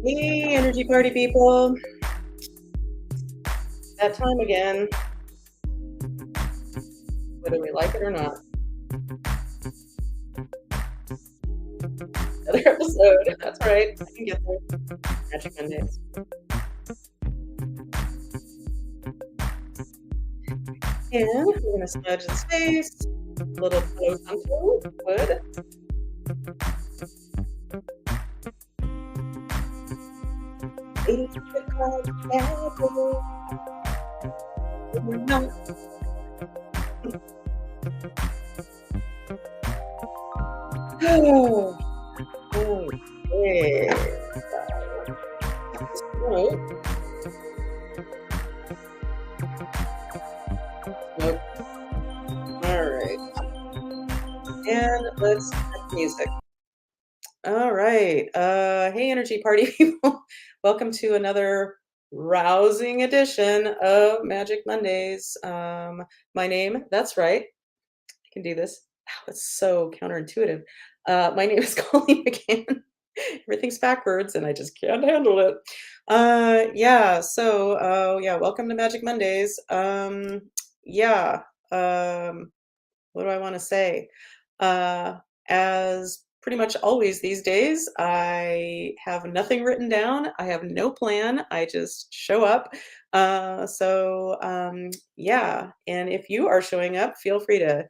Hey, energy party people. That time again, whether we like it or not. Another episode. That's right. I can get there. Magic Mondays. And we're gonna smudge the space. A little Palo Santo wood. It's because magic. We're not. Oh, okay. So, nope. All right. And let's check music. All right. Hey, energy party people. Welcome to another rousing edition of Magic Mondays. My name, that's right. I can do this. Wow, it's so counterintuitive. My name is Colleen McCann. Everything's backwards and I just can't handle it. Yeah, welcome to Magic Mondays. Yeah. What do I want to say? Uh, as pretty much always these days, I have nothing written down. I have no plan. I just show up. Yeah. And if you are showing up, feel free to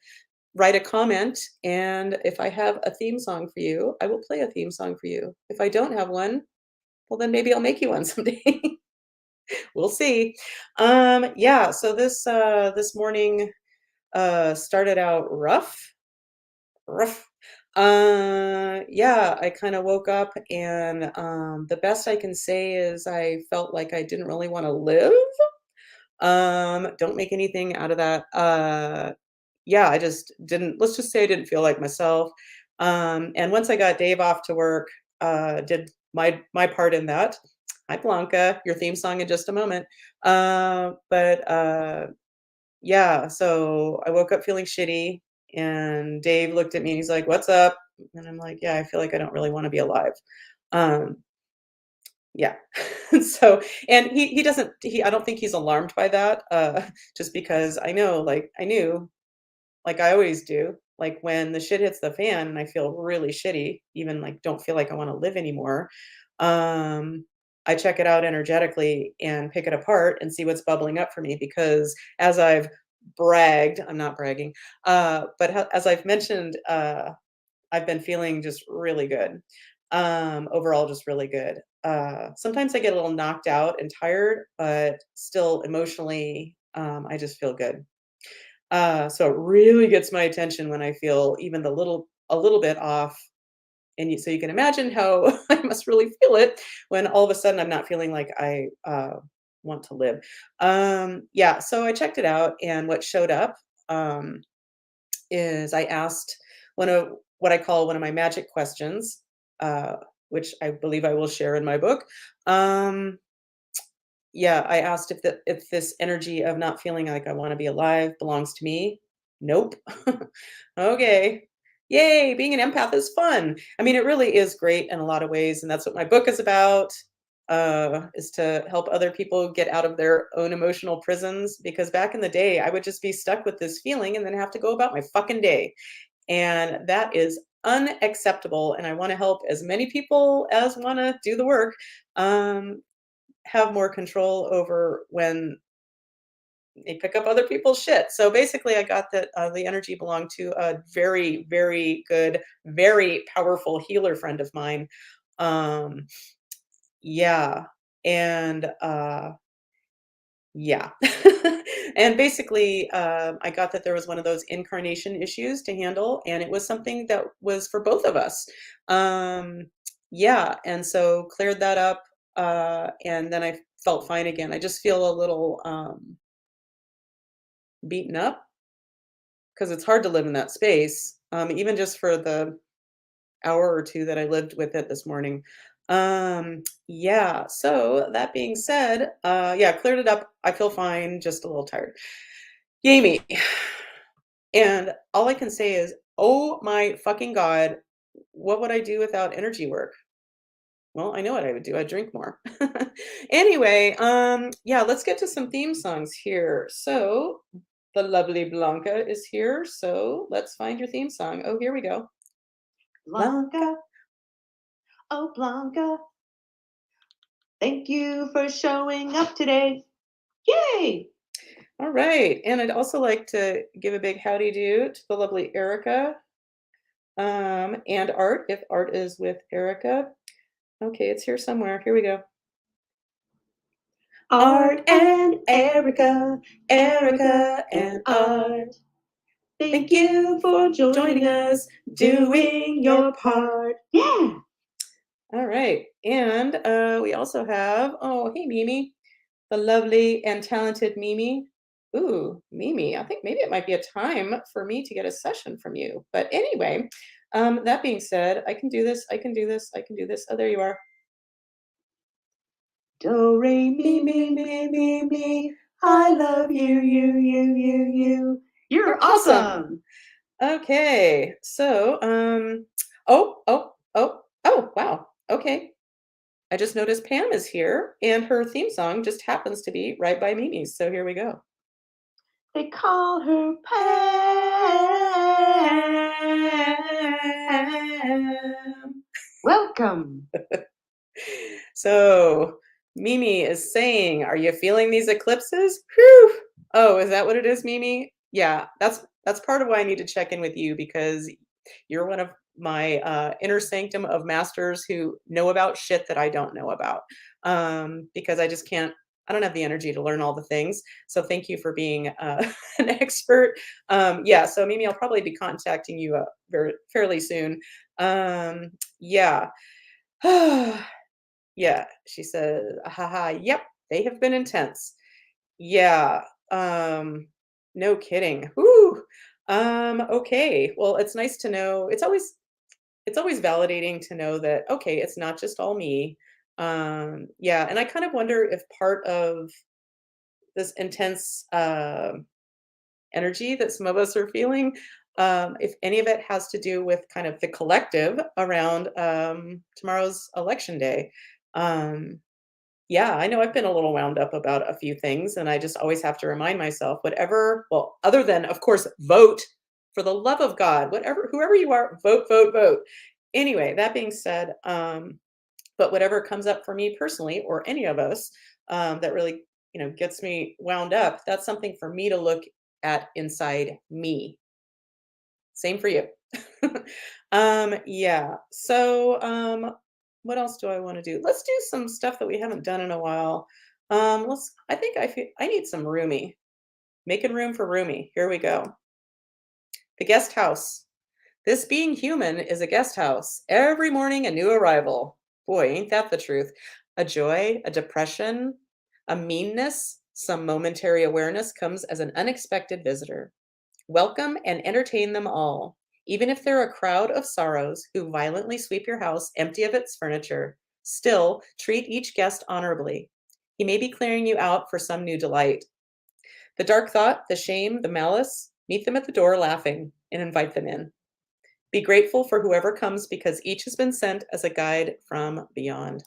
write a comment. And if I have a theme song for you, I will play a theme song for you. If I don't have one, well, then maybe I'll make you one someday. We'll see. Yeah. So this morning started out rough. Yeah, I kind of woke up and the best I can say is I felt like I didn't really want to live. Don't make anything out of that. Yeah, I just didn't, let's just say I didn't feel like myself. And once I got Dave off to work, did my part in that. Hi Blanca, your theme song in just a moment. But yeah, so I woke up feeling shitty, and Dave looked at me and he's like, "What's up?" And I'm like, "Yeah, I feel like I don't really wanna be alive." Um, yeah. So and he doesn't I don't think he's alarmed by that, just because I knew, like I always do, like, when the shit hits the fan and I feel really shitty, even, like, don't feel like I wanna live anymore, um, I check it out energetically and pick it apart and see what's bubbling up for me because as I've bragged, I'm not bragging, but as I've mentioned, I've been feeling just really good. Overall, just really good. Sometimes I get a little knocked out and tired, but still emotionally, I just feel good. So it really gets my attention when I feel even a little bit off. And so you can imagine how I must really feel it when all of a sudden I'm not feeling like I want to live. Yeah, so I checked it out, and what showed up um, is I asked one of what I call one of my magic questions, uh, which I believe I will share in my book. Um, yeah, I asked if this energy of not feeling like I wanna be alive belongs to me. Nope. Okay. Yay, being an empath is fun. I mean, it really is great in a lot of ways, and that's what my book is about, is to help other people get out of their own emotional prisons, because back in the day, I would just be stuck with this feeling and then have to go about my fucking day, and that is unacceptable, and I wanna help as many people as wanna do the work, um, have more control over when they pick up other people's shit. So basically, I got that the energy belonged to a very, very good, very powerful healer friend of mine. Um, yeah, and yeah, and basically, I got that there was one of those incarnation issues to handle, and it was something that was for both of us. Um, yeah, and so cleared that up, and then I felt fine again. I just feel a little beaten up because it's hard to live in that space, even just for the hour or two that I lived with it this morning. Yeah, so that being said, yeah, cleared it up. I feel fine, just a little tired. Yay me. And all I can say is, oh my fucking God, what would I do without energy work? Well, I know what I would do. I'd drink more. Anyway, yeah, let's get to some theme songs here. So, the lovely Blanca is here, so let's find your theme song. Oh, here we go. Blanca, oh Blanca, thank you for showing up today. Yay! All right, and I'd also like to give a big howdy do to the lovely Erica, and Art, if Art is with Erica. Okay, it's here somewhere. Here we go. Art and Erica, Erica and Art. Thank you for joining us, doing your part. Yeah! All right, and we also have, oh, hey, Mimi, the lovely and talented Mimi. Ooh, Mimi, I think maybe it might be a time for me to get a session from you. But anyway, that being said, I can do this, I can do this, I can do this. Oh, there you are. Do, re, mi, mi, mi, mi, mi. I love you, you. You're You're awesome. awesome. Okay, so, oh, wow. Okay. I just noticed Pam is here, and her theme song just happens to be right by Mimi's. So here we go. They call her Pam. Welcome. So Mimi is saying, "Are you feeling these eclipses?" Whew. Oh, is that what it is, Mimi? Yeah, that's part of why I need to check in with you because you're one of my inner sanctum of masters who know about shit that I don't know about. Because I just can't. I don't have the energy to learn all the things. So thank you for being an expert. Yeah, so Mimi, I'll probably be contacting you very fairly soon. Yeah. Yeah, she said, "Haha, yep, they have been intense." Yeah, no kidding. Whoo. Okay. Well, it's nice to know. It's always validating to know that okay, it's not just all me. Yeah, and I kind of wonder if part of this intense energy that some of us are feeling, if any of it has to do with kind of the collective around tomorrow's election day. Um, Yeah, I know I've been a little wound up about a few things, and I just always have to remind myself, whatever, well, other than, of course, vote for the love of God, whatever, whoever you are, vote, vote, vote. Anyway, that being said, but whatever comes up for me personally or any of us that really, gets me wound up, that's something for me to look at inside me. Same for you. Yeah. So, what else do I want to do? Let's do some stuff that we haven't done in a while. I think I need some roomie. Making room for roomie. Here we go. The guest house. This being human is a guest house. Every morning a new arrival. Boy, ain't that the truth. A joy, a depression, a meanness, some momentary awareness comes as an unexpected visitor. Welcome and entertain them all, even if they're a crowd of sorrows who violently sweep your house empty of its furniture. Still, treat each guest honorably. He may be clearing you out for some new delight. The dark thought, the shame, the malice, meet them at the door laughing and invite them in. Be grateful for whoever comes because each has been sent as a guide from beyond.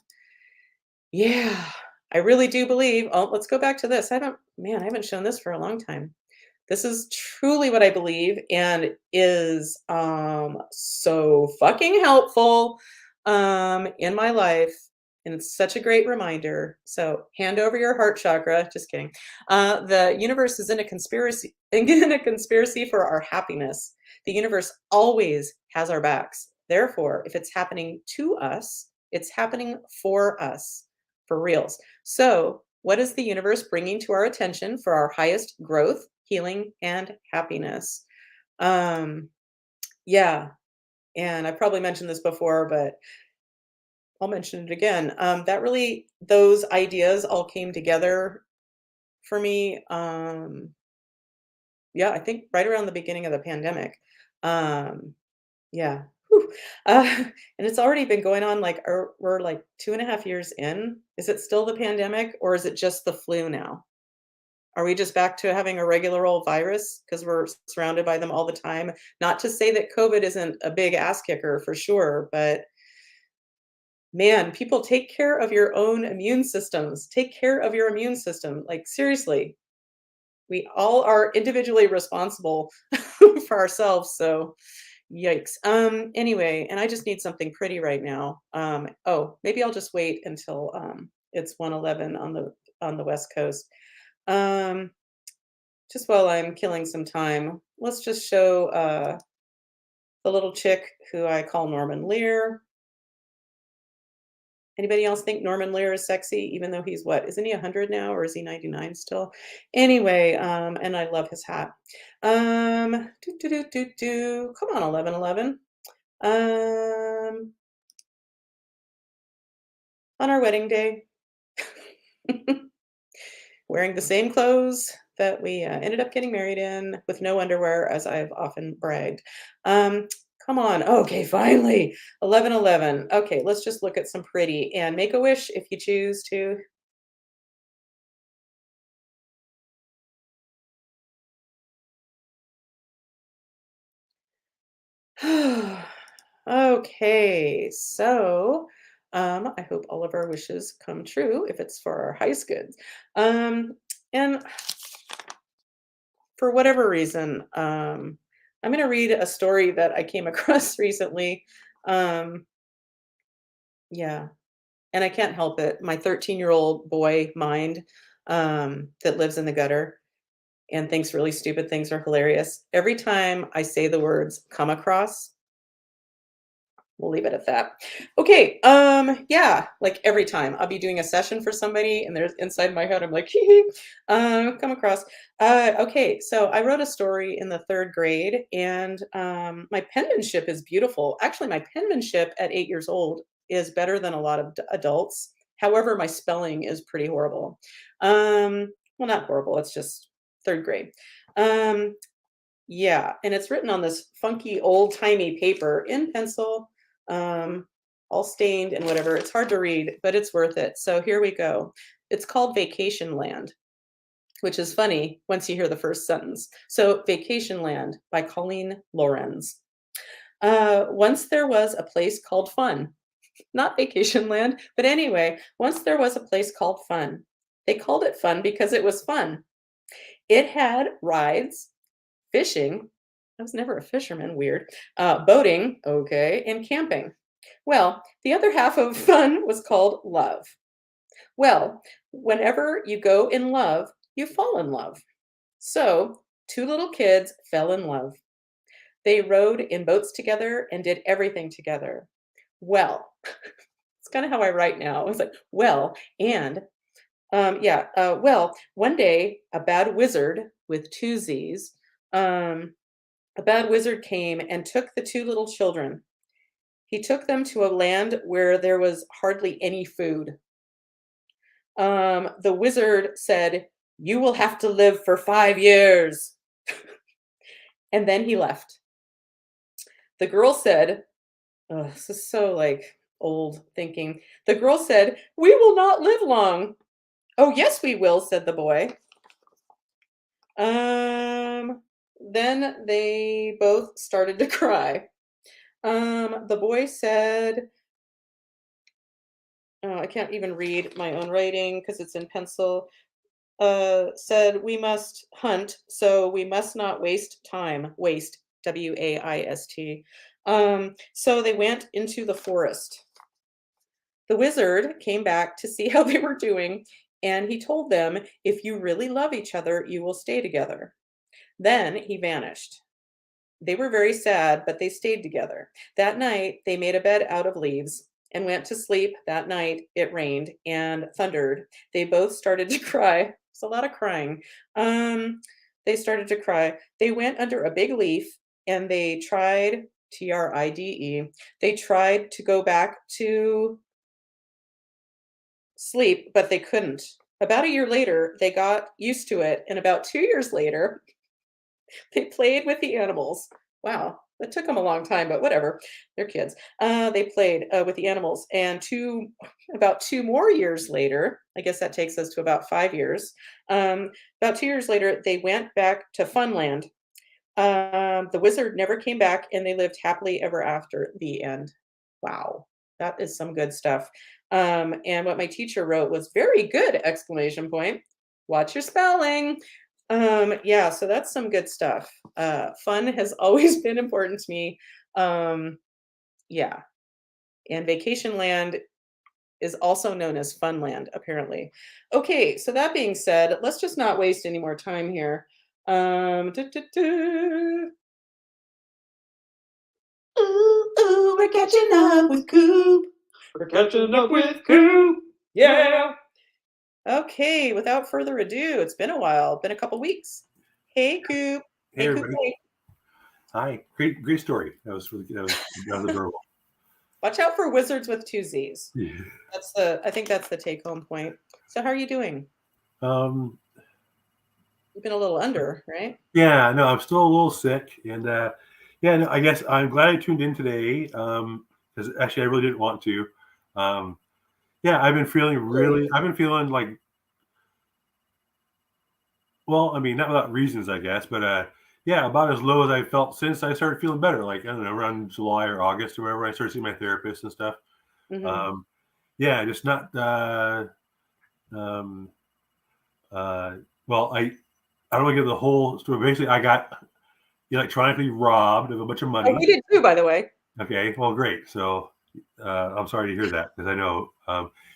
Yeah, I really do believe. Oh, let's go back to this. I haven't shown this for a long time. This is truly what I believe and is so fucking helpful in my life. And it's such a great reminder. So hand over your heart chakra. Just kidding. The universe is in a conspiracy in a conspiracy for our happiness. The universe always has our backs. Therefore, if it's happening to us, it's happening for us, for reals. So what is the universe bringing to our attention for our highest growth, healing, and happiness? Um, yeah, and I probably mentioned this before, but I'll mention it again. Those ideas all came together for me. Yeah, I think right around the beginning of the pandemic. Um, yeah. Whew. And it's already been going on we're like 2.5 years in. Is it still the pandemic or is it just the flu now? Are we just back to having a regular old virus because we're surrounded by them all the time? Not to say that COVID isn't a big ass kicker for sure, but Man, people take care of your own immune systems. Take care of your immune system. Like, seriously, we all are individually responsible for ourselves. So, yikes. Anyway, and I just need something pretty right now. Oh, maybe I'll just wait until it's 1:11 on the West Coast. Um, just while I'm killing some time, let's just show the little chick who I call Norman Lear. Anybody else think Norman Lear is sexy, even though he's what? Isn't he 100 now, or is he 99 still? Anyway, and I love his hat. Come on, 11:11. Um, on our wedding day, wearing the same clothes that we ended up getting married in with no underwear, as I've often bragged. Um, come on. Okay, finally. 11:11. Okay, let's just look at some pretty and make a wish if you choose to. Okay, so I hope all of our wishes come true if it's for our high goods. And for whatever reason, I'm going to read a story that I came across recently. Um, yeah, and I can't help it. My 13-year-old boy mind that lives in the gutter and thinks really stupid things are hilarious. Every time I say the words come across, we'll leave it at that. Okay, yeah, like every time I'll be doing a session for somebody and there's inside my head, I'm like, hee hee, come across. Okay, so I wrote a story in the third grade and my penmanship is beautiful. Actually, my penmanship at 8 years old is better than a lot of adults. However, my spelling is pretty horrible. Well, not horrible, it's just third grade. Um, yeah, and it's written on this funky old-timey paper in pencil, um, all stained and whatever. It's hard to read, but it's worth it. So here we go. It's called Vacation Land, which is funny once you hear the first sentence. So Vacation Land by Colleen Lorenz. Once there was a place called Fun. Not Vacation Land, but anyway, once there was a place called Fun. They called it Fun because it was fun. It had rides, fishing, I was never a fisherman, weird, boating, okay, and camping. Well, the other half of fun was called love. Well, whenever you go in love, you fall in love. So, two little kids fell in love. They rode in boats together and did everything together. Well, it's kind of how I write now. I was like, well, and well, one day a bad wizard with two Z's, um, a bad wizard came and took the two little children. He took them to a land where there was hardly any food. The wizard said, "You will have to live for 5 years." And then he left. The girl said, oh, this is so like old thinking. The girl said, "We will not live long." "Oh, yes, we will," said the boy. Um, then they both started to cry. The boy said, oh, I can't even read my own writing because it's in pencil. Said, "We must hunt, so we must not waste time." Waste, Waist. So they went into the forest. The wizard came back to see how they were doing, and he told them, "If you really love each other, you will stay together." Then he vanished. They were very sad, but they stayed together. That night, they made a bed out of leaves and went to sleep. That night, it rained and thundered. They both started to cry. It's a lot of crying. Um, they started to cry. They went under a big leaf and they tried, TRIDE, they tried to go back to sleep, but they couldn't. About a year later, they got used to it. And about 2 years later, they played with the animals. Wow, that took them a long time, but whatever. They're kids. They played with the animals, and about 2 more years later, I guess that takes us to about 5 years. About 2 years later, they went back to Funland. The wizard never came back, and they lived happily ever after. The end. Wow. That is some good stuff. And what my teacher wrote was very good exclamation point. Watch your spelling. Yeah, so that's some good stuff. Fun has always been important to me. Yeah, and vacation land is also known as Funland, apparently. Okay, so that being said, let's just not waste any more time here. Du- du- du. Ooh, ooh, we're catching up with Koop. We're catching up with Koop. Yeah. Okay, without further ado, it's been a while, been a couple weeks. Hey, Coop. Hey Hey, Coop. everybody. Hey. Hi. Great story. That was adorable. Watch out for wizards with two Z's. Yeah. I think that's the take home point. So how are you doing? Um, You've been a little under, right? yeah, no, I'm still a little sick, and yeah, no, I guess I'm glad I tuned in today. Because actually I really didn't want to. Um, yeah, I've been feeling like, well, I mean, not without reasons, I guess, but yeah, about as low as I felt since I started feeling better. Like, I don't know, around July or August or wherever I started seeing my therapist and stuff. Mhm. Um, yeah, just not. Um, well, I don't want to give the whole story. Basically, I got electronically robbed of a bunch of Oh, we money. did too, by the way. Okay, well, great. So I'm sorry to hear that, because I know,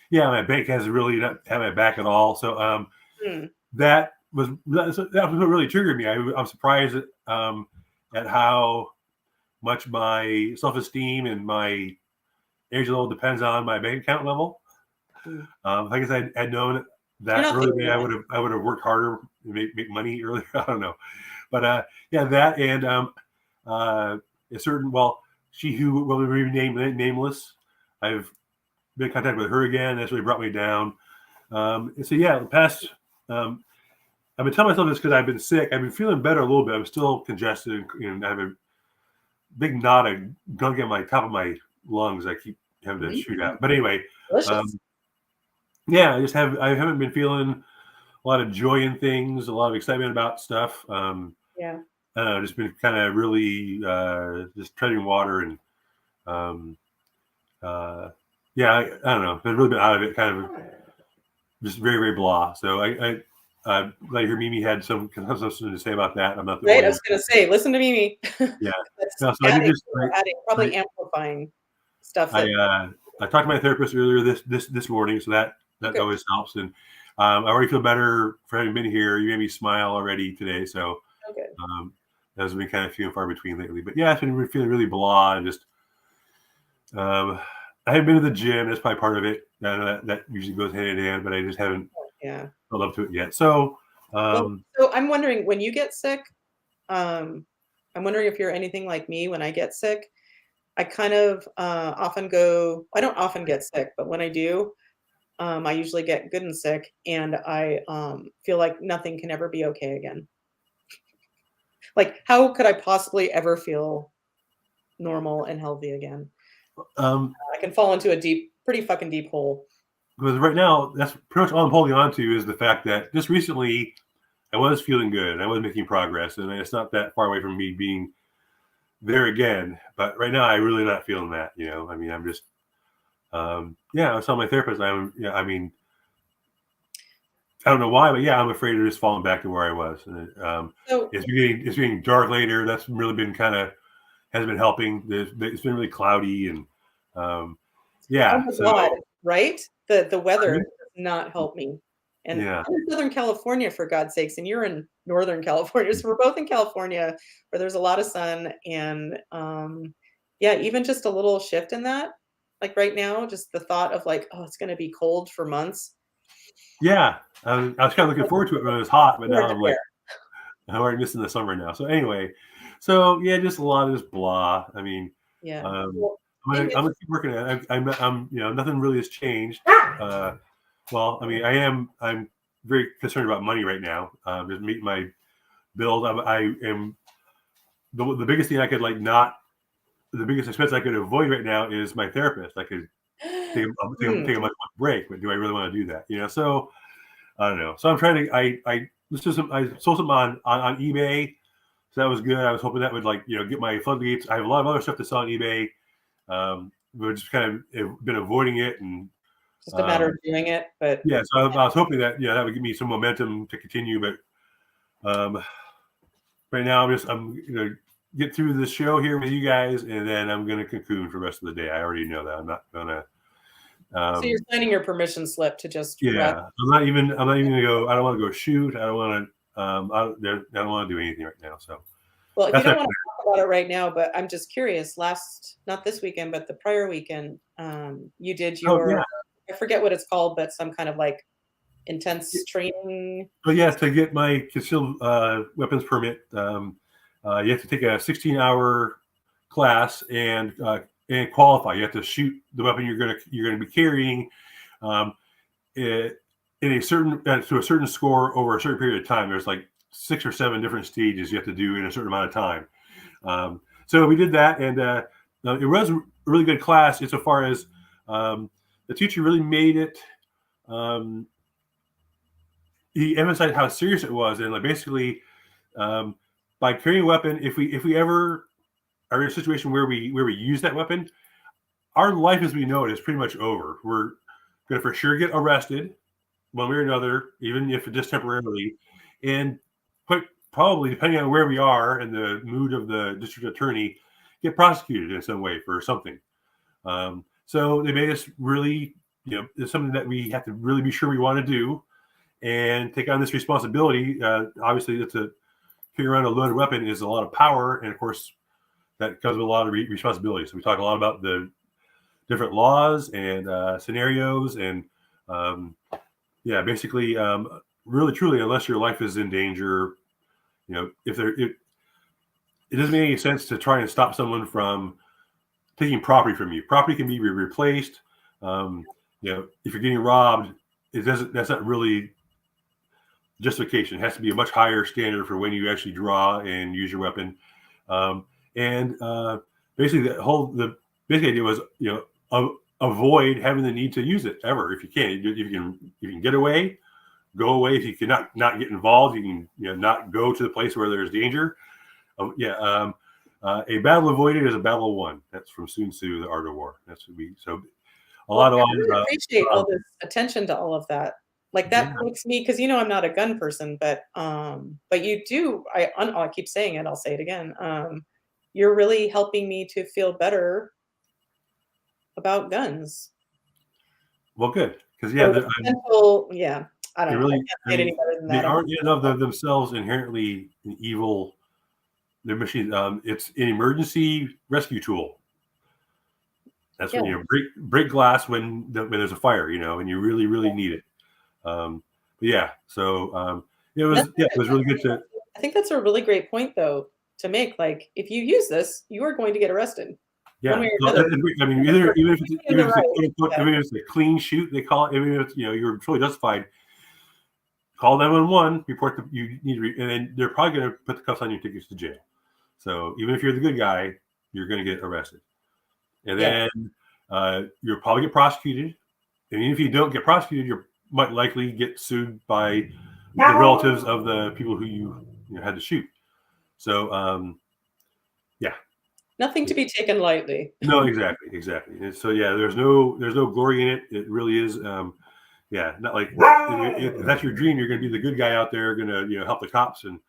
yeah, my bank has really not had my back at all. So Hmm. that was what really triggered me. I'm surprised at how much my self-esteem and my energy level depends on my bank account level. Mm. I guess I had known You're that not the only earlier. one. I would have worked harder to make money earlier. I don't know, but yeah, that and a certain, well, she who will remain nameless. I've been in contact with her again. That's really brought me down. And so yeah, the past. I've been telling myself this because I've been sick. I've been feeling better a little bit. I'm still congested, and I have a big knot of gunk in my top of my lungs. I keep having to shoot Mm. out. But anyway, Delicious. um, yeah, I haven't been feeling a lot of joy in things, a lot of excitement about stuff. Yeah. I don't know, just been kind of really just treading water, and um, uh, yeah, I don't know, been really been out of it, kind of just very, very blah. So glad to hear Mimi had something to say about that. I'm not the Right, only I one. was gonna say, listen to Mimi. Yeah. That's No, so adding, I, probably amplifying stuff I, that I talked to my therapist earlier this morning, so that okay. always helps. And I already feel better for having been here. You made me smile already today, so Okay. that has been kind of few and far between lately. But yeah, I've been feeling really blah, and just I haven't been to the gym. That's probably part of it. I know that usually goes hand in hand, but I just haven't Yeah. felt up to it yet. So Well, so I'm wondering when you get sick, um, I'm wondering if you're anything like me when I get sick. I kind of often go, I don't often get sick, but when I do, I usually get good and sick, and I feel like nothing can ever be okay again. Like, how could I possibly ever feel normal and healthy again? um, I can fall into a pretty fucking deep hole. because right now that's pretty much all I'm holding on to is the fact that just recently I was feeling good. I was making progress, and it's not that far away from me being there again. But right now, I really not feeling that. I mean, I'm just, yeah. I was telling my therapist, yeah. I mean, I don't know why, but yeah, I'm afraid of just falling back to where I was. And, So, it's getting dark later. That's really been has been helping. It's been really cloudy, and oh yeah. my So God, right? The weather does not help me. And yeah, I'm in Southern California, for God's sakes, and you're in Northern California. So we're both in California where there's a lot of sun. And yeah, even just a little shift in that, like right now, just the thought of like, oh, it's going to be cold for months. yeah. I was kind of looking forward to it when it was hot, but now Hard to I'm like, bear. I'm already missing the summer now. So anyway, yeah, just a lot of this blah. I mean, Yeah. um, Well, maybe I'm it's gonna keep working at it. I'm nothing really has changed. Well, I mean, I'm very concerned about money right now. Just meeting my bills. I am the biggest thing I could the biggest expense I could avoid right now is my therapist. I could take a much break, but do I really want to do that? So I don't know. So I'm trying to. I sold some on eBay, so that was good. I was hoping that would get my floodgates. I have a lot of other stuff to sell on eBay. we've just kind of been avoiding it, and Just a matter of doing it, but yeah. So I was hoping that that would give me some momentum to continue, but right now I'm get through the show here with you guys, and then I'm gonna cocoon for the rest of the day. I already know that I'm not gonna. so you're signing your permission slip to just rest. Yeah, I'm not even gonna go. I don't want to go shoot. I don't want to. I don't want to do anything right now. So Well, if you that's don't my want to talk about it right now, but I'm just curious, not this weekend, but the prior weekend, you did oh yeah. I forget what it's called, but some kind of like intense training. But yeah, to get my concealed weapons permit, you have to take a 16-hour class and qualify. You have to shoot the weapon you're gonna be carrying in a certain to a certain score over a certain period of time. There's like 6 or 7 different stages you have to do in a certain amount of time. So we did that, and it was a really good class insofar as the teacher really made it. He emphasized how serious it was, and like basically, by carrying a weapon, if we ever are in a situation where we use that weapon, our life as we know it is pretty much over. We're going to for sure get arrested one way or another, even if just temporarily, and probably depending on where we are and the mood of the district attorney, get prosecuted in some way for something. So they made us really, it's something that we have to really be sure we want to do and take on this responsibility. Obviously, to carry around a loaded weapon is a lot of power, and of course, that comes with a lot of responsibility. So we talk a lot about the different laws and scenarios, and basically, really, truly, unless your life is in danger, if it doesn't make any sense to try and stop someone from taking property from you. Property can be replaced. If you're getting robbed, that's not really justification. It has to be a much higher standard for when you actually draw and use your weapon. Basically, the basic idea was, avoid having the need to use it ever if you can. If you can get away, go away. If you cannot not get involved, you can not go to the place where there's danger. A battle avoided is a battle won. That's from Sun Tzu, The Art of War. That's what we so. I really appreciate all this attention to all of that. Like that makes me, because I'm not a gun person, but you do. I keep saying it. I'll say it again. You're really helping me to feel better about guns. Well, good, because I don't know. I can't say it any better than that. They aren't in of themselves inherently an evil. Their machine. It's an emergency rescue tool. That's when you break glass when there's a fire, and you really, really need it. So it was really good to. I think that's a really great point, though, to make. Like, if you use this, you are going to get arrested. Yeah, I mean, even if it's a clean shoot, they call it. Even if you're totally justified, call 911, report you need to, and then they're probably going to put the cuffs on you and take you to jail. So even if you're the good guy, you're going to get arrested, and then you'll probably get prosecuted. And even if you don't get prosecuted, you might likely get sued by the relatives of the people who you had to shoot. So nothing to be taken lightly. No, exactly. And so there's no glory in it. It really is. Not like if that's your dream, you're going to be the good guy out there, going to help the cops, and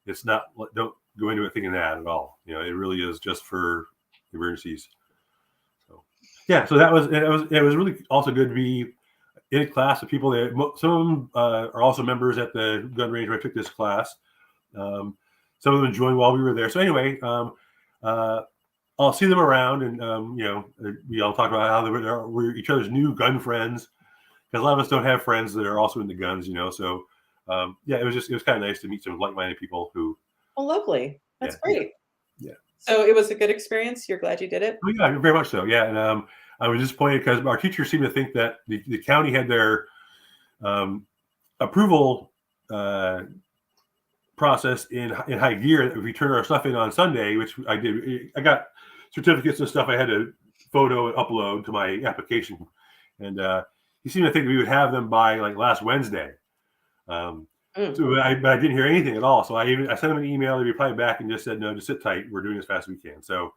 it's not. Don't go into it thinking that at all. It really is just for emergencies. So so that was it was really also good to be in a class of people that some of them are also members at the gun range where I took this class. Some of them joined while we were there. So anyway, I'll see them around, and we all talk about how we're each other's new gun friends, because a lot of us don't have friends that are also into guns. So it was kind of nice to meet some like-minded people who. Oh, lovely! That's great. Yeah. So it was a good experience. You're glad you did it. Oh, yeah, very much so. Yeah, and I was disappointed because our teachers seemed to think that the county had their approval process in high gear. If we turn our stuff in on Sunday, which I did, I got certificates and stuff I had to photo and upload to my application, and he seemed to think we would have them by like last Wednesday. But I didn't hear anything at all. So I sent him an email. He replied back and just said, "No, just sit tight. We're doing as fast as we can." So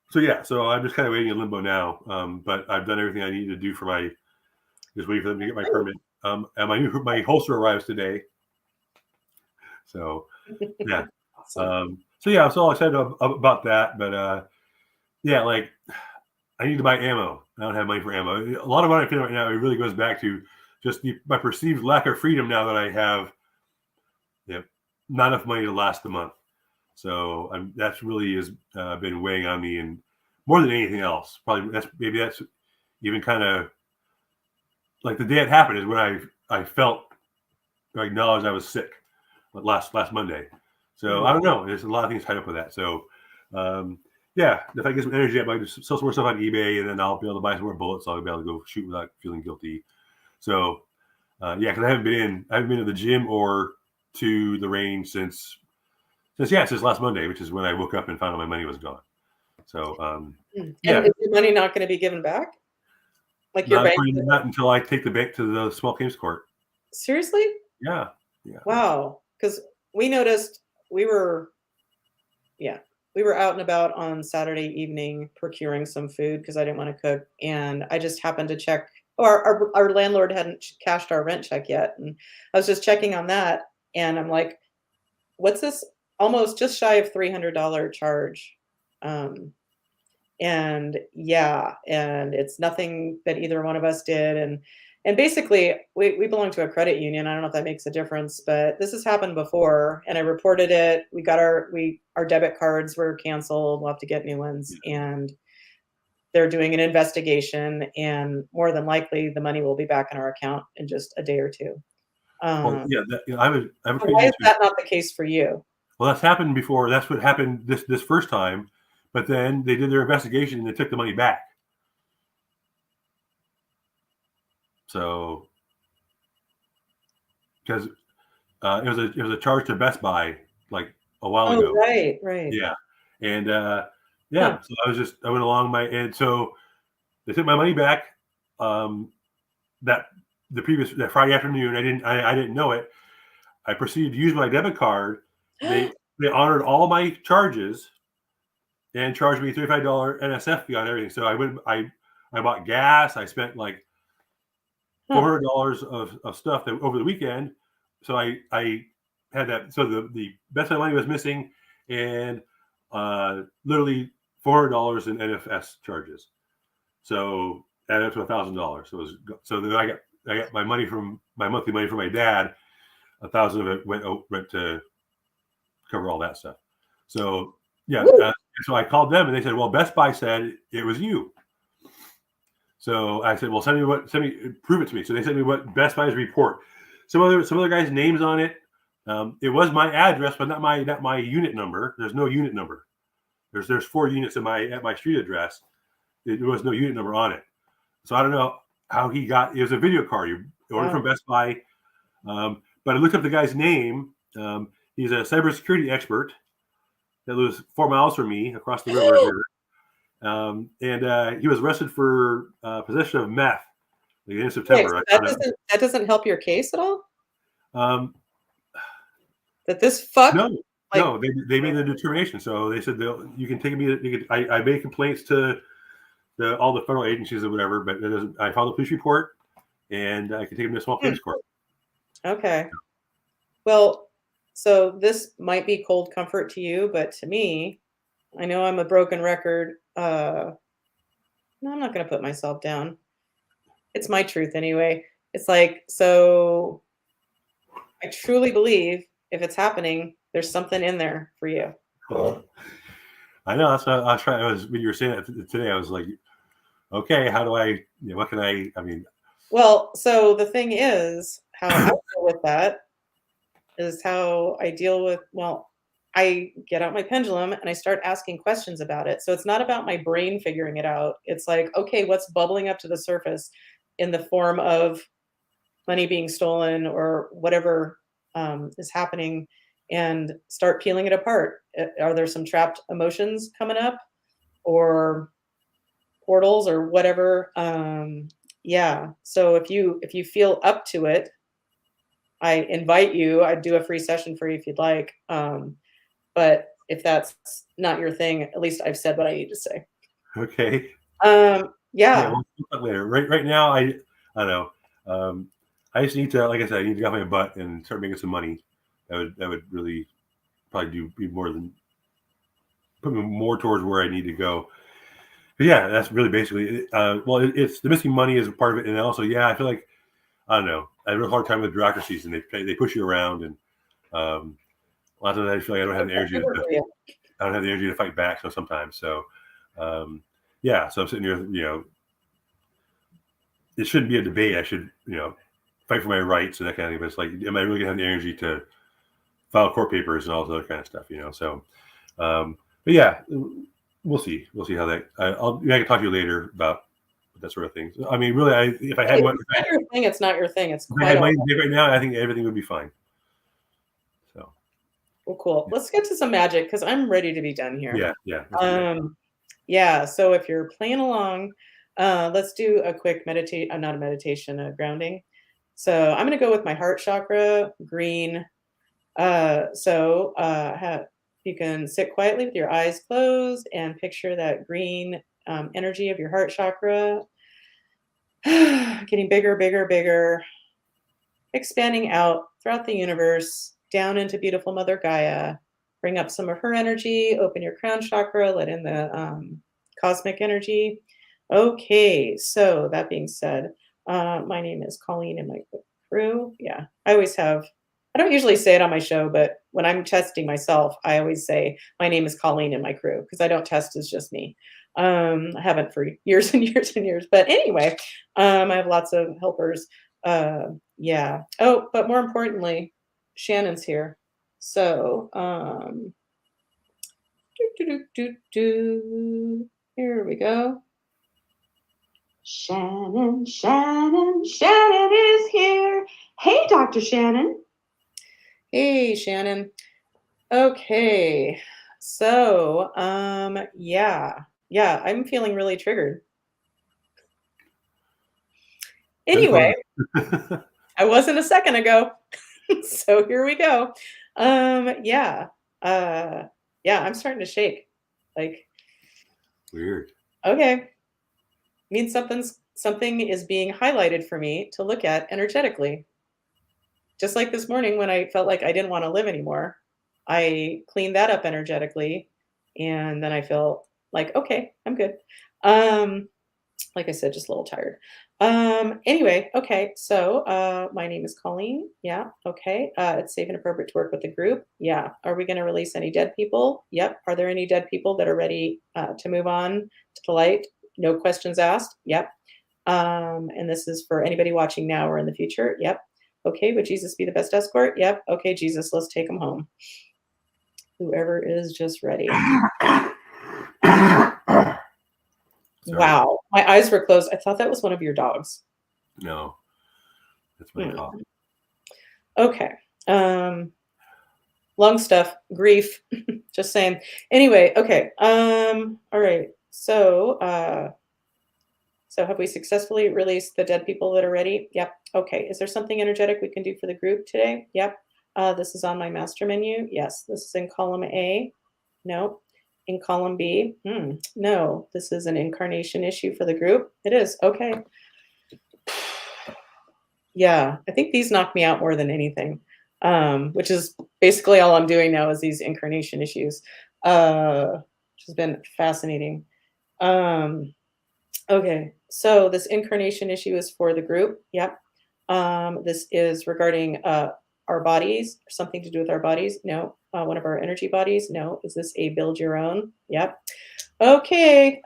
So yeah, so I'm just kind of waiting in limbo now. But I've done everything I need to do for my, just waiting for them to get my permit. And my holster arrives today. So yeah. Awesome. So yeah, I was all excited about that. But yeah, like I need to buy ammo. I don't have money for ammo. A lot of what I feel right now, it really goes back to just my perceived lack of freedom now that I have, you know, not enough money to last the month. So that's really has been weighing on me, and more than anything else, probably that's even kind of like the day it happened is when I felt or acknowledged I was sick last Monday. So I don't know. There's a lot of things tied up with that. So yeah, if I get some energy, I might just sell some more stuff on eBay, and then I'll be able to buy some more bullets. So I'll be able to go shoot without feeling guilty. So yeah, because I haven't been to the gym or to the range since last Monday, which is when I woke up and found out my money was gone. So And yeah, is your money not going to be given back? Like your bank? not until I take the bank to the small claims court. Seriously? Yeah. Wow. Because we noticed we were, yeah, we were out and about on Saturday evening procuring some food because I didn't want to cook, and I just happened to check. Oh, our landlord hadn't cashed our rent check yet, and I was just checking on that, and I'm like, "What's this? Almost just shy of $300 charge." Um, and yeah, and it's nothing that either one of us did, and basically we belong to a credit union. I don't know if that makes a difference, but this has happened before, and I reported it. We got our debit cards were canceled. We'll have to get new ones, and they're doing an investigation, and more than likely the money will be back in our account in just a day or two. Well, um, yeah, I have a so crazy why is issue. that not the case for you? Well, that's happened before. That's what happened this first time. But then they did their investigation and they took the money back. So because it was a charge to Best Buy like a while Oh, ago. right. Yeah, and Huh. yeah, so I went along and so they took my money back. That that Friday afternoon, I didn't know it. I proceeded to use my debit card. They honored all my charges and charged me $35 NSF fee on everything. So I bought gas. I spent like Huh. $400 of stuff that over the weekend. So I had that. So the best of my money was missing, and literally $400 in NFS charges. So added up to $1,000. So then I got my money from my monthly money from my dad. 1,000 of it went to cover all that stuff. So yeah, Woo. so I called them and they said, well, Best Buy said it was you. So I said, well, prove it to me. So they sent me what Best Buy's report. Some other guy's names on it. It was my address, but not my unit number. There's no unit number. There's 4 units at my street address. There was no unit number on it. So I don't know how he got. It was a video card you ordered from Best Buy. But I looked up the guy's name. He's a cybersecurity expert that lives 4 miles from me across the river here. And he was arrested for possession of meth in September. Okay, so that doesn't help your case at all? Um, That this fuck, no, like, they made the determination. So they said you can take me. I made complaints to all the federal agencies or whatever, but I filed a police report, and I can take him to a small claims court. okay. Well, so this might be cold comfort to you, but to me, I know I'm a broken record. No, I'm not gonna put myself down. It's my truth anyway. It's like, so I truly believe if it's happening, there's something in there for you. I know that's what I was trying. When you were saying it today, I was like, okay, how do I? What can I? I mean, Well, so the thing is, how I deal with that is how I deal with, well, I get out my pendulum and I start asking questions about it. So it's not about my brain figuring it out. It's like, okay, what's bubbling up to the surface in the form of money being stolen or whatever is happening, and start peeling it apart. Are there some trapped emotions coming up, or portals or whatever? Yeah. So if you feel up to it, I invite you. I'd do a free session for you if you'd like. But if that's not your thing, at least I've said what I need to say. Okay. Yeah. Yeah, we'll talk later. Right now, I don't know. I just need to, like I said, I need to get off my butt and start making some money. That would really probably be more than put me more towards where I need to go. But yeah, that's really basically it. Well, it's the missing money is a part of it, and also, yeah, I feel like I don't know. I have a real hard time with bureaucracies, and they push you around, and a lot of times I feel like I don't have the energy to I don't have the energy to fight back. So sometimes, um, yeah, so I'm sitting here, it shouldn't be a debate. I should, fight for my rights and that kind of thing. But it's like, am I really gonna have the energy to file court papers and all this other kind of stuff? So, but yeah, we'll see. We'll see how that. I can talk to you later about that sort of thing. I mean, really, if I Hey, had if one, it's not your thing, it's not your thing. It's if I quite had all money right. right now, I think everything would be fine. So, Well, cool. Let's get to some magic because I'm ready to be done here. yeah, let's do that. Yeah. So if you're playing along, let's do a quick meditate, not a meditation, a grounding. So I'm going to go with my heart chakra, green. You can sit quietly with your eyes closed and picture that green energy of your heart chakra getting bigger, bigger, bigger, expanding out throughout the universe, down into beautiful Mother Gaia. Bring up some of her energy, open your crown chakra, let in the cosmic energy. Okay, so that being said, my name is Colleen and my crew. Yeah, I don't usually say it on my show, but when I'm testing myself, I always say my name is Colleen and my crew because I don't test as just me. I haven't for years and years and years. But anyway, I have lots of helpers. Yeah. Oh, but more importantly, Shannon's here. So, here we go. Shannon, Shannon, Shannon is here. Hey, Dr. Shannon. Hey, Shannon. Okay. So, yeah, I'm feeling really triggered. Anyway, I wasn't a second ago. So here we go. Yeah. Yeah, I'm starting to shake. Like, Weird. okay. Means something is being highlighted for me to look at energetically. Just like this morning when I felt like I didn't want to live anymore, I cleaned that up energetically, and then I feel like, okay, I'm good. Like I said, just a little tired. Anyway, okay, so my name is Colleen. Yeah, okay. It's safe and appropriate to work with the group. Yeah. Are we going to release any dead people? Yep. Are there any dead people that are ready to move on to the light? No questions asked. Yep. And this is for anybody watching now or in the future. Yep. Okay, would Jesus be the best escort? Yep. Okay, Jesus, let's take him home. Whoever is just ready. Wow, my eyes were closed. I thought that was one of your dogs. No, that's my cough. Okay. Lung stuff, grief. Just saying. Anyway, okay. All right. So have we successfully released the dead people that are ready? Yep. Okay. Is there something energetic we can do for the group today? Yep. This is on my master menu. Yes. This is in column A. No. In column B. No. This is an incarnation issue for the group. It is. Okay. Yeah. I think these knock me out more than anything, which is basically all I'm doing now is these incarnation issues, which has been fascinating. Okay, so this incarnation issue is for the group. Yep. This is regarding our bodies, something to do with our bodies. No. One of our energy bodies. No. Is this a build your own? Yep. Okay.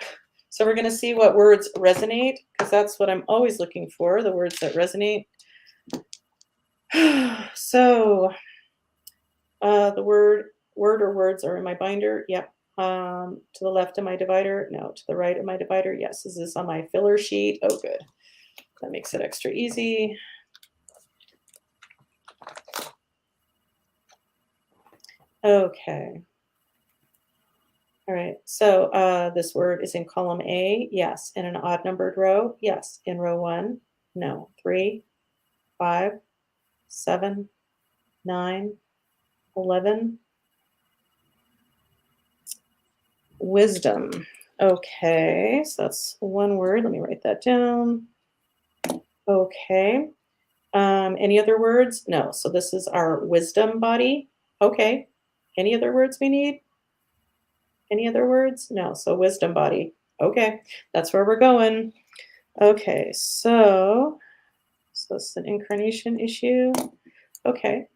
So we're going to see what words resonate because that's what I'm always looking for, the words that resonate. So the word or words are in my binder. Yep. To the left of my divider. No. To the right of my divider. Yes. Is this on my filler sheet? Oh, good. That makes it extra easy. Okay. All right. So this word is in column A. Yes. In an odd numbered row. Yes. In row 1. No. 3, 5, 7, 9, 11. Wisdom. Okay, so that's one word. Let me write that down. Okay. Any other words? No. So this is our wisdom body. Okay. Any other words we need? Any other words? No. So wisdom body. Okay. That's where we're going. Okay. So it's an incarnation issue. Okay.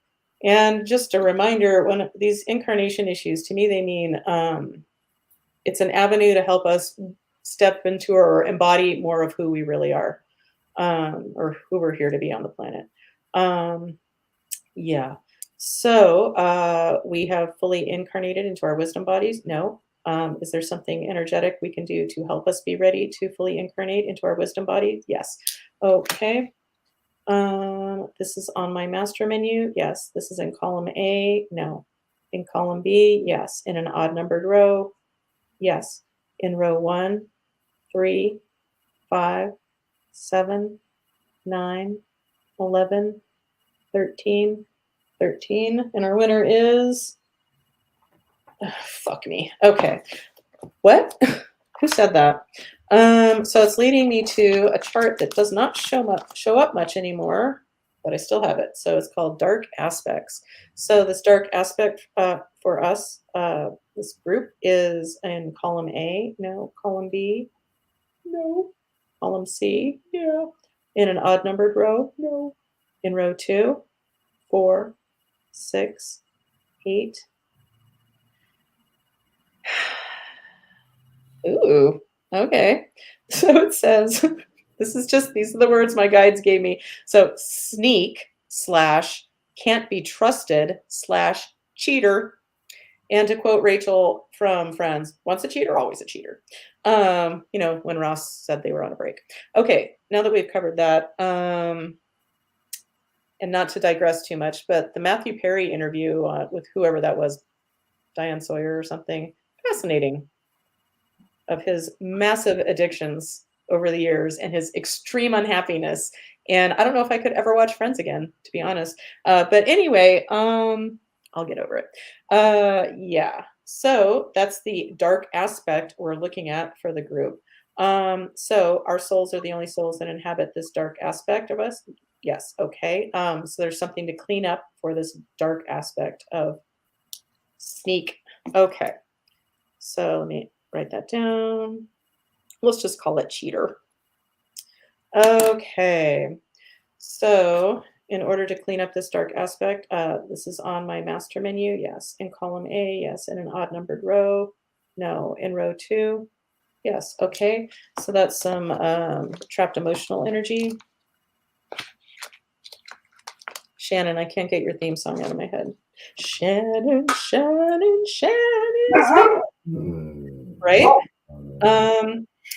And just a reminder, when these incarnation issues, to me, they mean it's an avenue to help us step into or embody more of who we really are, or who we're here to be on the planet. Um, yeah. So we have fully incarnated into our wisdom bodies. No. Is there something energetic we can do to help us be ready to fully incarnate into our wisdom body? Yes. Okay. This is on my master menu. Yes. This is in column A. No. In column B. Yes. In an odd numbered row. Yes. In row 1, 3, 5, 7, 9, 11, 13, 13. And our winner is, fuck me. Okay. What? Who said that? So it's leading me to a chart that does not show up much anymore, but I still have it. So it's called dark aspects. So this dark aspect for us, this group is in column A. No. Column B. No. Column C. Yeah. In an odd numbered row. No. In row 2, 4, 6, 8. Ooh, okay. So it says, these are the words my guides gave me. So sneak slash can't be trusted slash cheater. And to quote Rachel from Friends, once a cheater, always a cheater. When Ross said they were on a break. Okay, now that we've covered that, and not to digress too much, but the Matthew Perry interview with whoever that was, Diane Sawyer or something, fascinating, of his massive addictions over the years and his extreme unhappiness. And I don't know if I could ever watch Friends again, to be honest. But anyway, I'll get over it. Yeah. So that's the dark aspect we're looking at for the group. So our souls are the only souls that inhabit this dark aspect of us. Yes. Okay. So there's something to clean up for this dark aspect of sneak. Okay. So let me write that down. Let's just call it cheater. Okay. So in order to clean up this dark aspect, this is on my master menu. Yes. In column A. Yes. In an odd numbered row. No. In row 2. Yes. Okay. So that's some trapped emotional energy. Shannon, I can't get your theme song out of my head. Shannon, Shannon, Shannon. Right?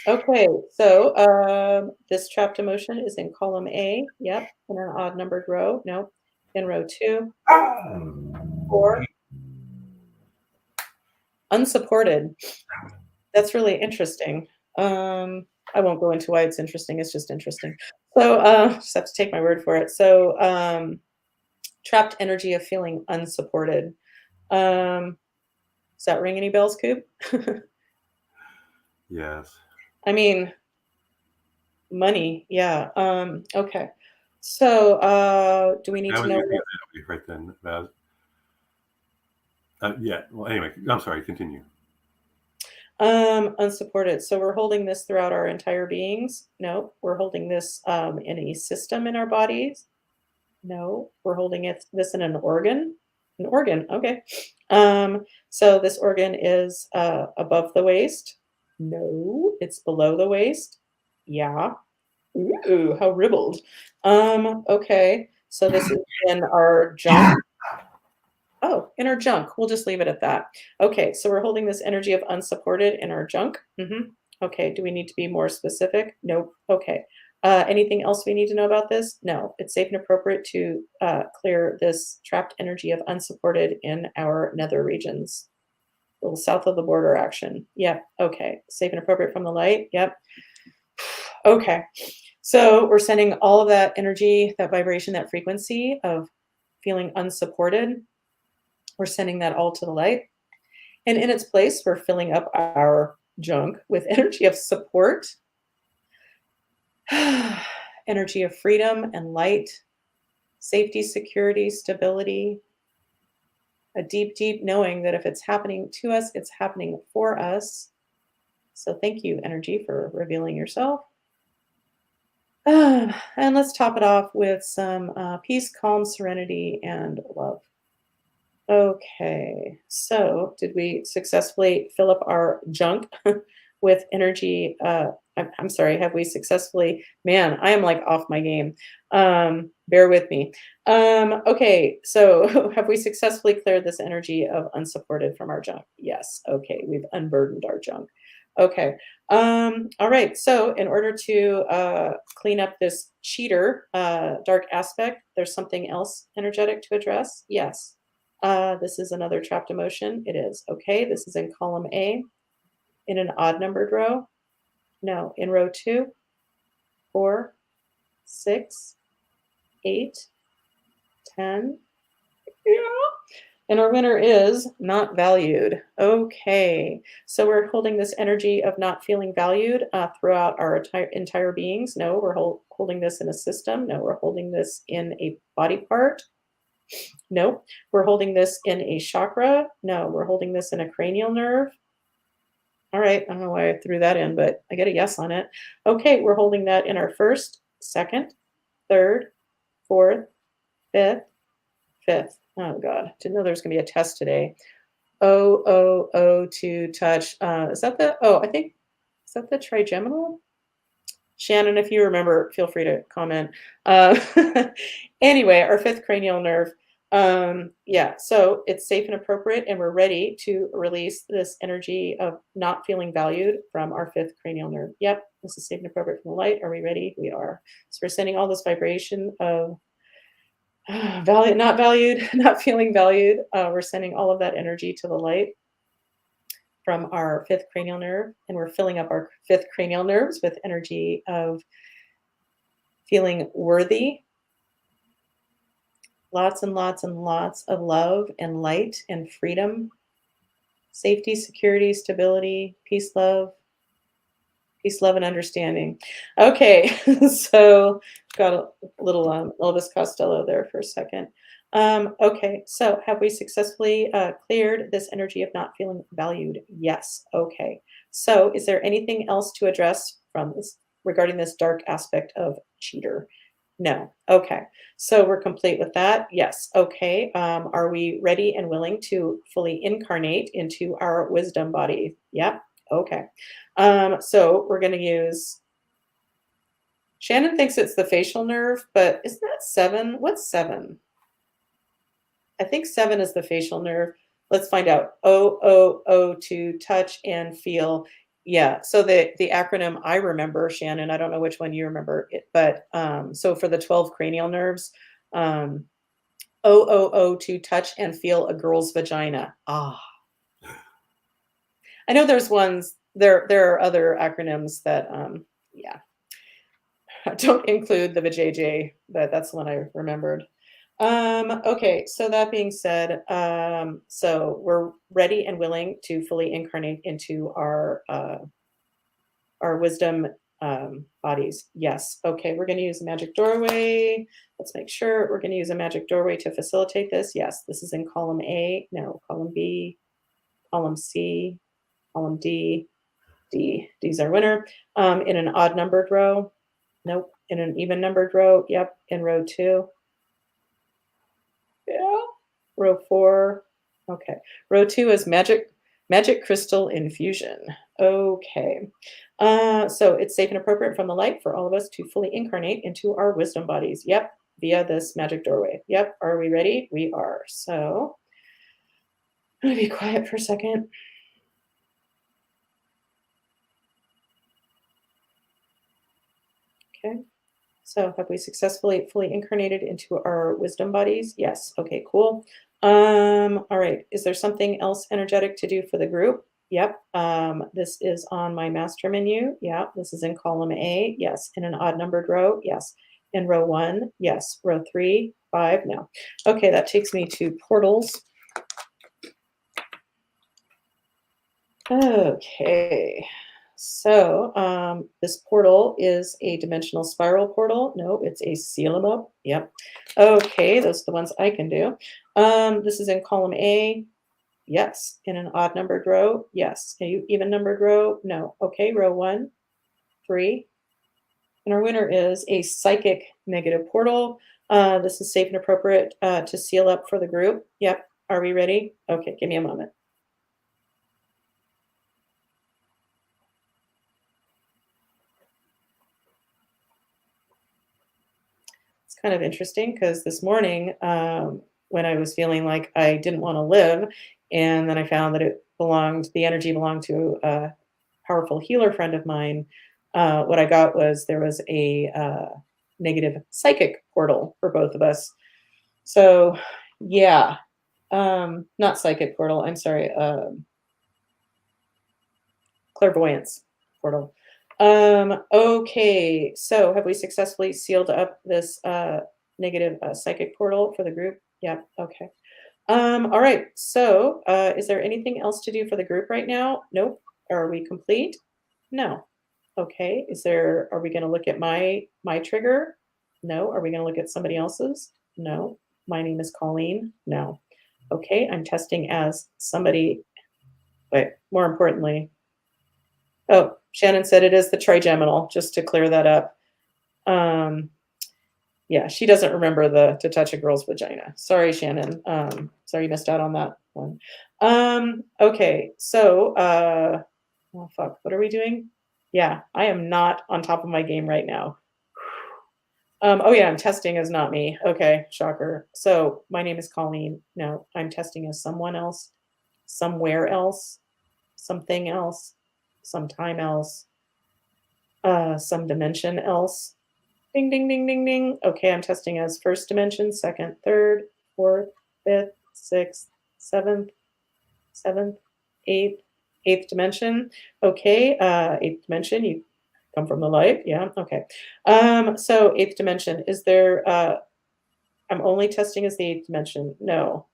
Okay, so this trapped emotion is in column A. Yep, in an odd numbered row. Nope. In row 2, 4. Unsupported. That's really interesting. I won't go into why it's interesting. It's just interesting. So just have to take my word for it. So trapped energy of feeling unsupported. Does that ring any bells, Koop? Yes. I mean, money, yeah. Okay. So do we need That to was know easy right then. Yeah. Well, anyway, I'm sorry. Continue. unsupported? So we're holding this throughout our entire beings? No. We're holding this in a system in our bodies? No. We're holding this in an organ? An organ, okay. So this organ is above the waist? No. It's below the waist? Yeah. Ooh, how ribbled. Okay. So this is in our junk. Oh, in our junk. We'll just leave it at that. Okay, so we're holding this energy of unsupported in our junk. Okay, do we need to be more specific? Nope. Okay. Anything else we need to know about this? No. It's safe and appropriate to clear this trapped energy of unsupported in our nether regions. A little south of the border action. Yep. Okay. Safe and appropriate from the light. Yep. Okay. So we're sending all of that energy, that vibration, that frequency of feeling unsupported. We're sending that all to the light. And in its place, we're filling up our junk with energy of support, energy of freedom and light, safety, security, stability, a deep, deep knowing that if it's happening to us, it's happening for us. So thank you, energy, for revealing yourself. And let's top it off with some peace, calm, serenity, and love. Okay, so did we successfully fill up our junk with energy? I'm sorry, have we successfully? Man, I am like off my game. Bear with me. Okay, so have we successfully cleared this energy of unsupported from our junk? Yes. Okay, we've unburdened our junk. Okay. All right. So in order to clean up this cheater dark aspect, there's something else energetic to address. Yes. This is another trapped emotion. It is. Okay, this is in column A in an odd numbered row. No, in row 2, 4, 6, 8, 10. Yeah. And our winner is not valued. Okay, so we're holding this energy of not feeling valued throughout our entire beings. No, we're holding this in a system. No, we're holding this in a body part. Nope. We're holding this in a chakra. No, we're holding this in a cranial nerve. All right. I don't know why I threw that in, but I get a yes on it. Okay. We're holding that in our first, second, third, fourth, fifth, fifth. Oh, God. Didn't know there was going to be a test today. O, touch. Is that the, I think, is that the trigeminal? Shannon, if you remember, feel free to comment. Anyway, our fifth cranial nerve. Yeah, so it's safe and appropriate, and we're ready to release this energy of not feeling valued from our fifth cranial nerve. Yep, this is safe and appropriate from the light. Are we ready? We are. So we're sending all this vibration of not valued, not feeling valued. We're sending all of that energy to the light from our fifth cranial nerve, and we're filling up our fifth cranial nerves with energy of feeling worthy. Lots and lots and lots of love and light and freedom, safety, security, stability, peace, love, and understanding. Okay, so got a little Elvis Costello there for a second. Okay, so have we successfully cleared this energy of not feeling valued? Yes. Okay. So is there anything else to address from this regarding this dark aspect of cheater? No. Okay. So we're complete with that. Yes. Okay. Are we ready and willing to fully incarnate into our wisdom body? Yep. Okay. So we're going to use, Shannon thinks it's the facial nerve, but isn't that 7? What's 7? I think 7 is the facial nerve. Let's find out. O, to touch and feel. Yeah. So the acronym I remember, Shannon, I don't know which one you remember, but so for the 12 cranial nerves, O, to touch and feel a girl's vagina. Ah. I know there's ones, there are other acronyms that, yeah, don't include the vajayjay, but that's the one I remembered. Okay, so that being said, so we're ready and willing to fully incarnate into our wisdom bodies. Yes. Okay, we're going to use a magic doorway. Let's make sure we're going to use a magic doorway to facilitate this. Yes, this is in column A. No, column B, column C, column D. D's our winner. In an odd numbered row. Nope. In an even numbered row. Yep. In row 2. Yeah. Row 4. Okay. Row 2 is magic crystal infusion. Okay. So it's safe and appropriate from the light for all of us to fully incarnate into our wisdom bodies. Yep. Via this magic doorway. Yep. Are we ready? We are. So I'm going to be quiet for a second. Okay. So have we successfully fully incarnated into our wisdom bodies? Yes. Okay, cool. All right. Is there something else energetic to do for the group? Yep. This is on my master menu. Yeah. This is in column A. Yes. In an odd numbered row. Yes. In row 1. Yes. Row 3, 5. No. Okay. That takes me to portals. Okay. So this portal is a dimensional spiral portal. No, it's a seal 'em up. Yep. Okay, those are the ones I can do. This is in column A. Yes. In an odd numbered row. Yes. A even numbered row. No. Okay, row 1, 3. And our winner is a psychic negative portal. This is safe and appropriate to seal up for the group. Yep. Are we ready? Okay, give me a moment. It's kind of interesting because this morning, when I was feeling like I didn't want to live, and then I found that the energy belonged to a powerful healer friend of mine. What I got was there was a negative psychic portal for both of us. So, yeah, not psychic portal. I'm sorry, clairvoyance portal. Okay, so have we successfully sealed up this negative psychic portal for the group? Yeah, okay. All right, so is there anything else to do for the group right now? Nope. Are we complete? No. Okay, are we going to look at my trigger? No. Are we going to look at somebody else's? No. My name is Colleen. No. Okay, I'm testing as somebody, but more importantly, oh, Shannon said it is the trigeminal, just to clear that up. Yeah, she doesn't remember to touch a girl's vagina. Sorry, Shannon. Sorry you missed out on that one. Okay, so oh fuck, what are we doing? Yeah, I am not on top of my game right now. Oh yeah, I'm testing as not me. Okay, shocker. So my name is Colleen. No, I'm testing as someone else, somewhere else, something else, sometime else, some dimension else. Ding, ding, ding, ding, ding. Okay, I'm testing as first dimension, second, third, fourth, fifth, sixth, seventh, eighth dimension. Okay, eighth dimension, you come from the light. Yeah, okay. So eighth dimension, is there, I'm only testing as the eighth dimension. No.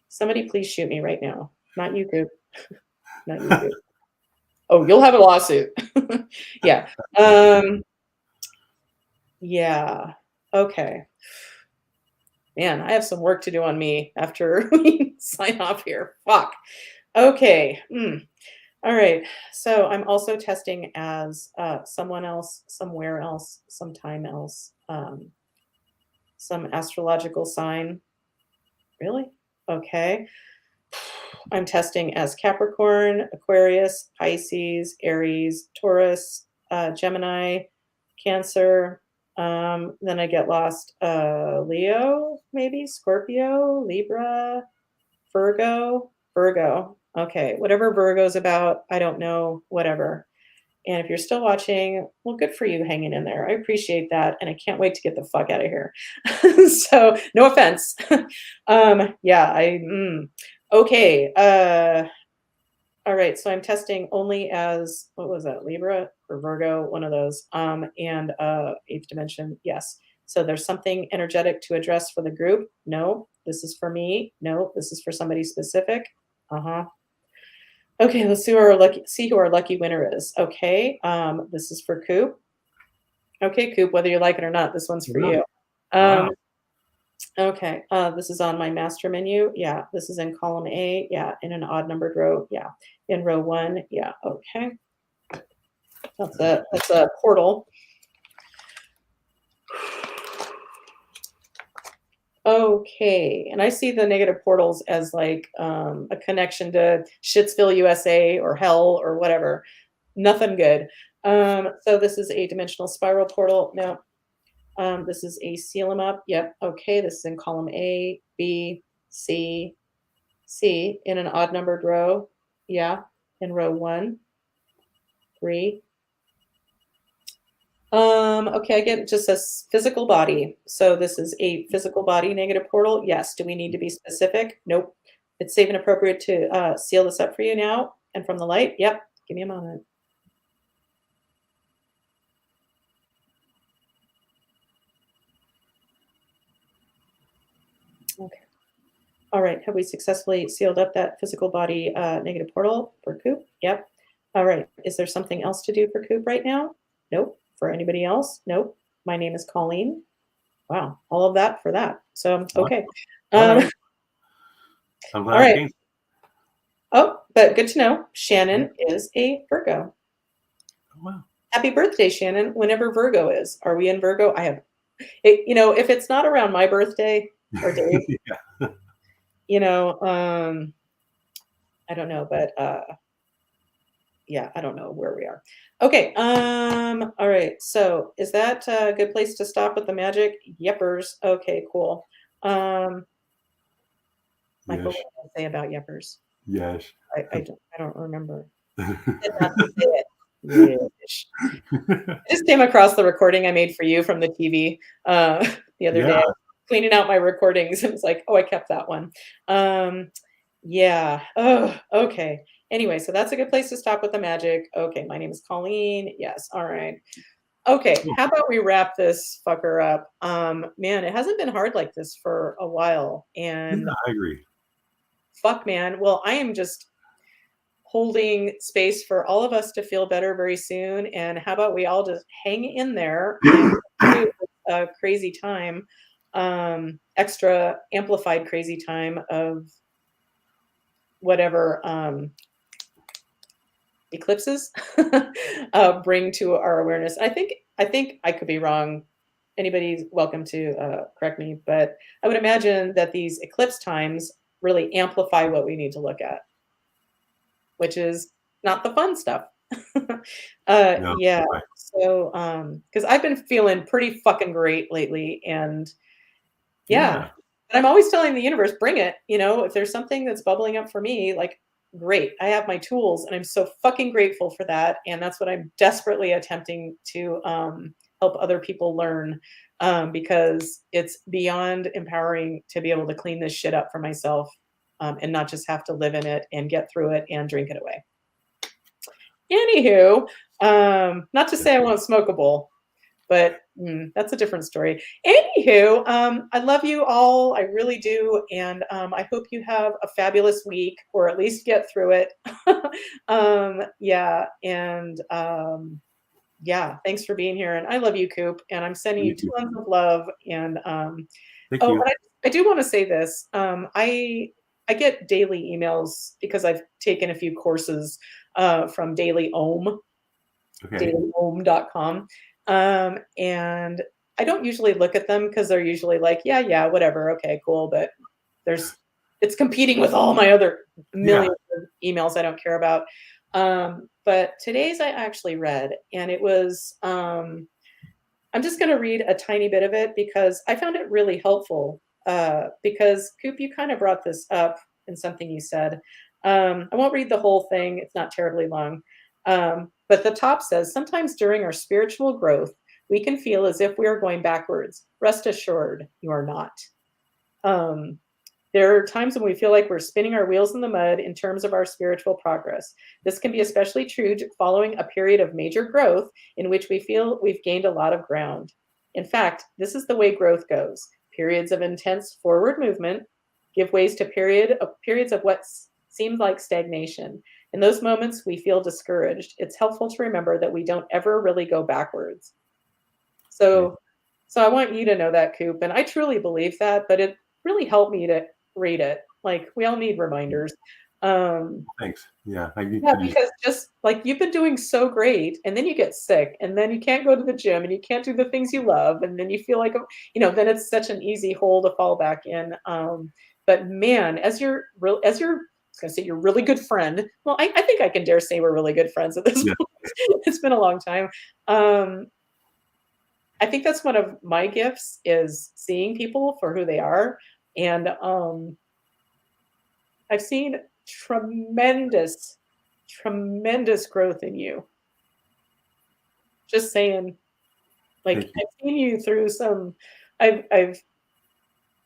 Somebody please shoot me right now. Not you, Koop. Not you, Koop. Oh, you'll have a lawsuit. Yeah. Yeah. Okay. Man, I have some work to do on me after we sign off here. Fuck. Okay. All right. So I'm also testing as someone else, somewhere else, sometime else, some astrological sign. Really? Okay. I'm testing as Capricorn, Aquarius, Pisces, Aries, Taurus, Gemini, Cancer. Then I get lost. Leo, maybe Scorpio, Libra, Virgo. Okay, whatever Virgo's about, I don't know, whatever. And if you're still watching, well, good for you hanging in there. I appreciate that. And I can't wait to get the fuck out of here. So, no offense. Yeah, okay. All right. So I'm testing only as, what was that, Libra or Virgo? One of those. And eighth dimension. Yes. So there's something energetic to address for the group. No, this is for me. No, this is for somebody specific. Uh-huh. Okay, let's see who our lucky winner is. Okay, this is for Koop. Okay, Koop, whether you like it or not, this one's for you. Wow. Okay, this is on my master menu. Yeah, this is in column A. Yeah, in an odd numbered row. Yeah, in row 1. Yeah, okay. That's a portal. Okay, and I see the negative portals as like a connection to Shitsville, USA, or hell, or whatever. Nothing good. So this is a dimensional spiral portal. No, this is a seal 'em up. Yep. Okay, this is in column A, B, C, C in an odd numbered row. Yeah, in row 1, 3. Okay, again, it just says physical body. So this is a physical body negative portal. Yes. Do we need to be specific? Nope. It's safe and appropriate to seal this up for you now and from the light. Yep. Give me a moment. Okay. All right. Have we successfully sealed up that physical body negative portal for Coop? Yep. All right. Is there something else to do for Coop right now? Nope. For anybody else? Nope. My name is Colleen. Wow. All of that for that. So, All okay. right. Um, I'm all glad I right. came. Oh, but good to know. Shannon is a Virgo. Oh, wow. Happy birthday, Shannon. Whenever Virgo is. Are we in Virgo? I have, if it's not around my birthday or Dave, Yeah. you know, I don't know, but yeah, I don't know where we are. Okay. All right. So is that a good place to stop with the magic? Yepers. Okay, cool. Michael, Yes. what did I say about yepers? Yes. I don't remember. Did not say it. Yes. I just came across the recording I made for you from the TV the other day. Yeah. Cleaning out my recordings, and it's like, oh, I kept that one. Yeah. Oh, okay. Anyway, so that's a good place to stop with the magic. Okay, my name is Colleen. Yes. All right. Okay, Cool. how about we wrap this fucker up? Man, it hasn't been hard like this for a while, Yeah, and I agree. fuck, man. Well, I am just holding space for all of us to feel better very soon. And how about we all just hang in there and do a crazy time, extra amplified crazy time of whatever eclipses bring to our awareness. I think I could be wrong. Anybody's welcome to correct me, but I would imagine that these eclipse times really amplify what we need to look at, which is not the fun stuff. No. Yeah. Right. So, because I've been feeling pretty fucking great lately, and yeah, Yeah. and I'm always telling the universe, bring it. If there's something that's bubbling up for me, like, great. I have my tools, and I'm so fucking grateful for that. And that's what I'm desperately attempting to help other people learn, because it's beyond empowering to be able to clean this shit up for myself, and not just have to live in it and get through it and drink it away. Anywho, not to say I won't smoke a bowl, but that's a different story. Anywho, I love you all. I really do. And I hope you have a fabulous week, or at least get through it. Yeah. And yeah, thanks for being here. And I love you, Coop. And I'm sending Me you too. tons of love. And Thank oh, you. and I do want to say this. I get daily emails because I've taken a few courses from Daily Ohm, Okay. dailyohm.com. And I don't usually look at them because they're usually like, yeah, whatever. Okay, cool. But it's competing with all my other Yeah. millions of emails I don't care about. But today's I actually read, and it was, I'm just going to read a tiny bit of it because I found it really helpful. Because Coop, you kind of brought this up in something you said. I won't read the whole thing, it's not terribly long. But the top says sometimes during our spiritual growth, we can feel as if we are going backwards. Rest assured, you are not. Um, there are times when we feel like we're spinning our wheels in the mud in terms of our spiritual progress. This can be especially true following a period of major growth in which we feel we've gained a lot of ground. In fact, this is the way growth goes. Periods of intense forward movement give ways to periods of what seemed like stagnation. In those moments, we feel discouraged. It's helpful to remember that we don't ever really go backwards. Okay. So I want you to know that, Coop, and I truly believe that, but it really helped me to read it. Like, we all need reminders. Um, Thanks. Yeah. I need yeah, to use. because just like you've been doing so great, and then you get sick, and then you can't go to the gym, and you can't do the things you love, and then you feel like, then it's such an easy hole to fall back in. But man, I was gonna say your really good friend. Well, I think I can dare say we're really good friends at this Yeah. point. It's been a long time. Um, I think that's one of my gifts is seeing people for who they are. And I've seen tremendous, tremendous growth in you. Just saying, like Thank you. I've seen you through I've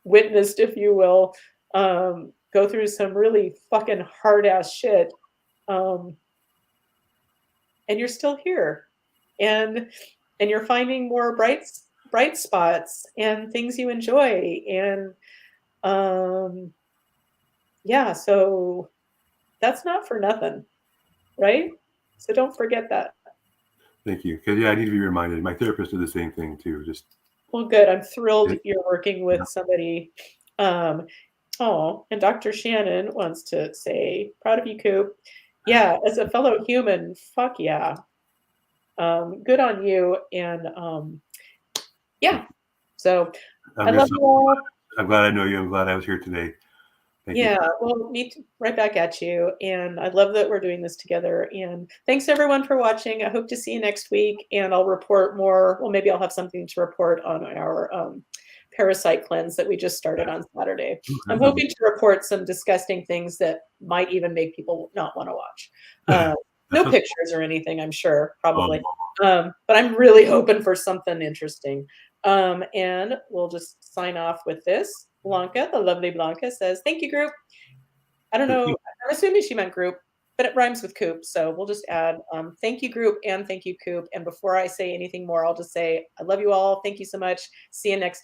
witnessed, if you will, go through some really fucking hard ass shit. Um, and you're still here. And you're finding more bright spots and things you enjoy. And um Yeah, so that's not for nothing, right? So don't forget that. Thank you. Because yeah, I need to be reminded. My therapist did the same thing too. Just Well, good. I'm thrilled it, you're working yeah. with somebody. Um, oh, and Dr. Shannon wants to say, proud of you, Coop. Yeah, as a fellow human, fuck yeah. Good on you. And yeah, so I I'm love just you all. I'm glad I know you. I'm glad I was here today. Thank you. Yeah, well, right back at you. And I love that we're doing this together. And thanks everyone for watching. I hope to see you next week. And I'll report more. Well, maybe I'll have something to report on our parasite cleanse that we just started on Saturday. I'm Okay. hoping to report some disgusting things that might even make people not want to watch. No pictures or anything, I'm sure, probably. Oh, But I'm really hoping for something interesting. And we'll just sign off with this. Blanca, the lovely Blanca, says, thank you, group. I don't thank know. you. I'm assuming she meant group, but it rhymes with Coop. So we'll just add thank you, group, and thank you, Coop. And before I say anything more, I'll just say, I love you all. Thank you so much. See you next time.